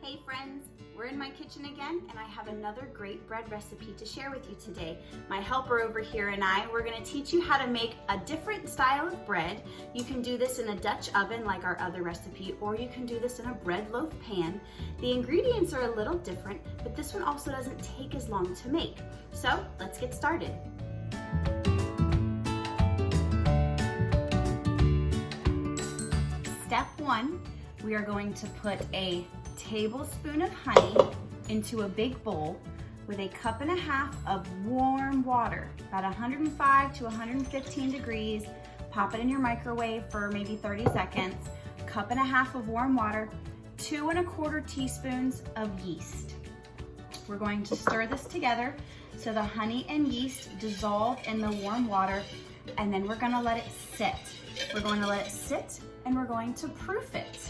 Hey friends, we're in my kitchen again and I have another great bread recipe to share with you today. My helper over here and we're going to teach you how to make a different style of bread. You can do this in a Dutch oven like our other recipe, or you can do this in a bread loaf pan. The ingredients are a little different, but this one also doesn't take as long to make. So let's get started. Step one, we are going to put a tablespoon of honey into a big bowl with a cup and a half of warm water, about 105 to 115 degrees. Pop it in your microwave for maybe 30 seconds. Cup and a half of warm water, 2 1/4 teaspoons of yeast. We're going to stir this together so the honey and yeast dissolve in the warm water, and then we're going to let it sit. We're going to let it sit and we're going to proof it.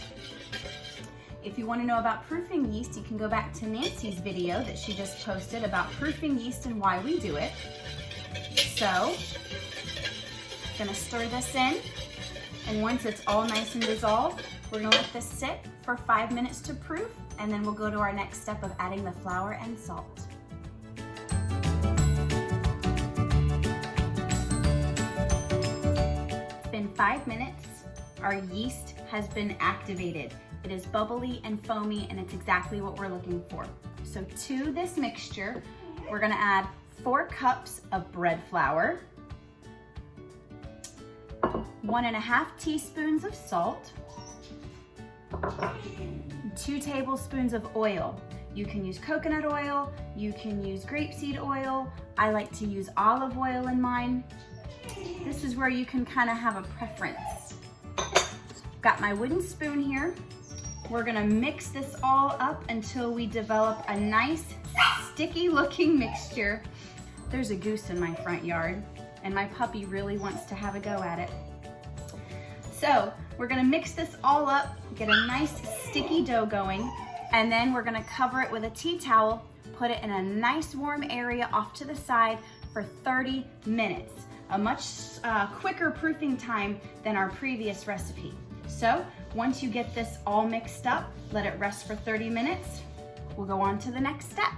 If you want to know about proofing yeast, you can go back to Nancy's video that she just posted about proofing yeast and why we do it. So, I'm gonna stir this in, and once it's all nice and dissolved, we're gonna let this sit for 5 minutes to proof, and then we'll go to our next step of adding the flour and salt. It's been 5 minutes. Our yeast has been activated. It is bubbly and foamy, and it's exactly what we're looking for. So to this mixture, we're gonna add 4 cups of bread flour, 1 1/2 teaspoons of salt, 2 tablespoons of oil. You can use coconut oil, you can use grapeseed oil. I like to use olive oil in mine. This is where you can kind of have a preference. Got my wooden spoon here. We're gonna mix this all up until we develop a nice sticky looking mixture. There's a goose in my front yard and my puppy really wants to have a go at it. So we're gonna mix this all up, get a nice sticky dough going, and then we're gonna cover it with a tea towel, put it in a nice warm area off to the side for 30 minutes. A much quicker proofing time than our previous recipe. So once you get this all mixed up, let it rest for 30 minutes. We'll go on to the next step.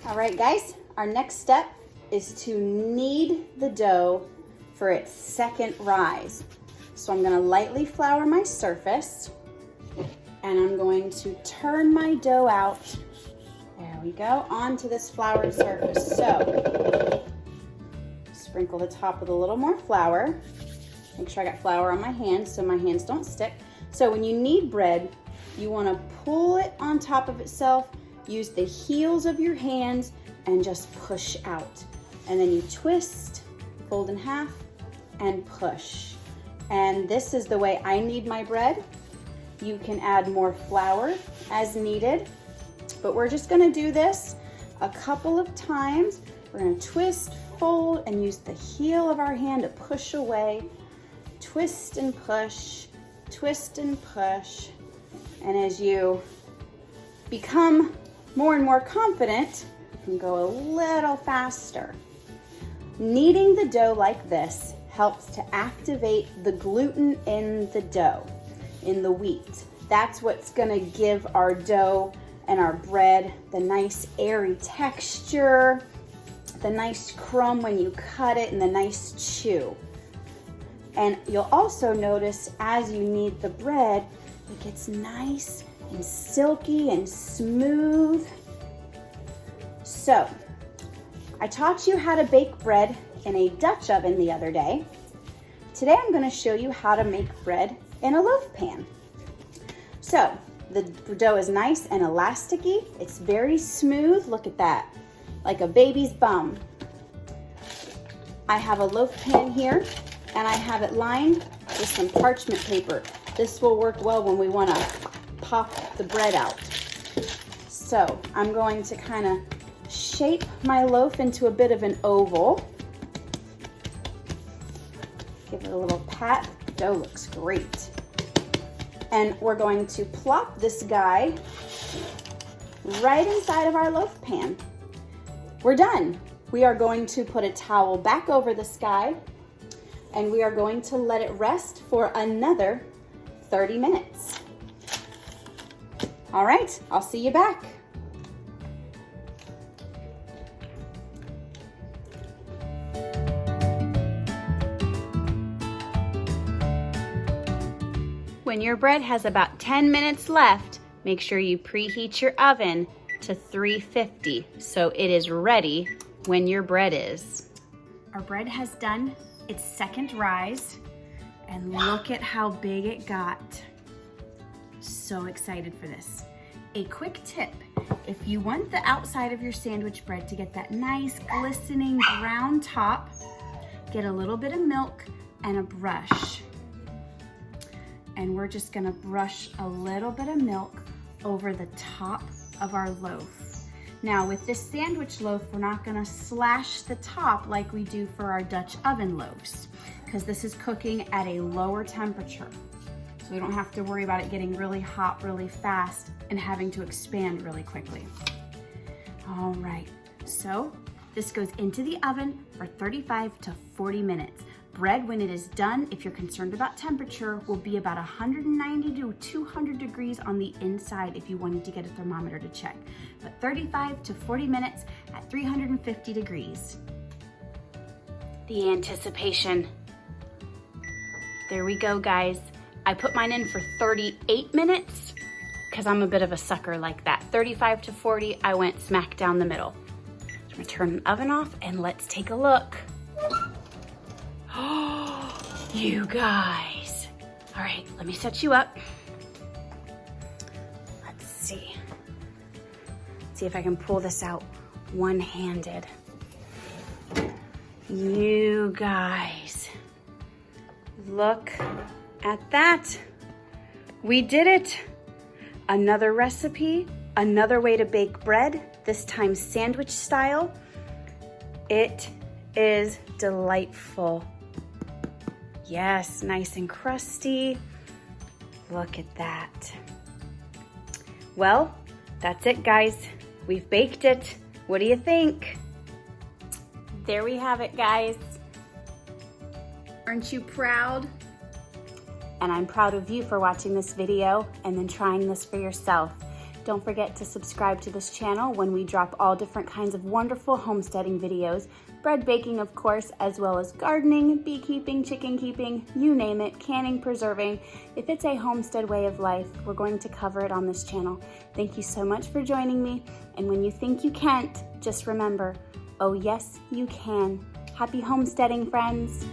All right, guys, our next step is to knead the dough for its second rise. So I'm gonna lightly flour my surface, and I'm going to turn my dough out, there we go, onto this floured surface. So, sprinkle the top with a little more flour. Make sure I got flour on my hands so my hands don't stick. So when you knead bread, you want to pull it on top of itself, use the heels of your hands, and just push out. And then you twist, fold in half, and push. And this is the way I knead my bread. You can add more flour as needed, but we're just going to do this a couple of times. We're going to twist, fold, and use the heel of our hand to push away. Twist and push, twist and push. And as you become more and more confident, you can go a little faster. Kneading the dough like this helps to activate the gluten in the dough, in the wheat. That's what's going to give our dough and our bread the nice airy texture, the nice crumb when you cut it, and the nice chew. And you'll also notice as you knead the bread, it gets nice and silky and smooth. So, I taught you how to bake bread in a Dutch oven the other day. Today I'm going to show you how to make bread in a loaf pan. So, the dough is nice and elasticy. It's very smooth. Look at that. Like a baby's bum. I have a loaf pan here, and I have it lined with some parchment paper. This will work well when we want to pop the bread out. So I'm going to kind of shape my loaf into a bit of an oval. Give it a little pat. The dough looks great. And we're going to plop this guy right inside of our loaf pan. We're done. We are going to put a towel back over this guy, and we are going to let it rest for another 30 minutes. All right, I'll see you back. When your bread has about 10 minutes left, make sure you preheat your oven to 350 so it is ready when your bread is. Our bread has done its second rise, and look at how big it got. So excited for this. A quick tip, if you want the outside of your sandwich bread to get that nice glistening brown top, get a little bit of milk and a brush. And we're just gonna brush a little bit of milk over the top of our loaf. Now with this sandwich loaf, we're not gonna slash the top like we do for our Dutch oven loaves, because this is cooking at a lower temperature. So we don't have to worry about it getting really hot really fast and having to expand really quickly. All right, so this goes into the oven for 35 to 40 minutes. Bread, when it is done, if you're concerned about temperature, will be about 190 to 200 degrees on the inside if you wanted to get a thermometer to check. But 35 to 40 minutes at 350 degrees. The anticipation. There we go, guys. I put mine in for 38 minutes because I'm a bit of a sucker like that. 35 to 40, I went smack down the middle. So I'm gonna turn the oven off and let's take a look. Oh, you guys. All right, let me set you up. Let's see. See if I can pull this out one-handed. You guys, look at that. We did it. Another recipe, another way to bake bread, this time sandwich style. It is delightful. Yes, nice and crusty. Look at that. Well, that's it, guys. We've baked it. What do you think? There we have it, guys. Aren't you proud? And I'm proud of you for watching this video and then trying this for yourself. Don't forget to subscribe to this channel when we drop all different kinds of wonderful homesteading videos, bread baking, of course, as well as gardening, beekeeping, chicken keeping, you name it, canning, preserving. If it's a homestead way of life, we're going to cover it on this channel. Thank you so much for joining me. And when you think you can't, just remember, oh yes, you can. Happy homesteading, friends.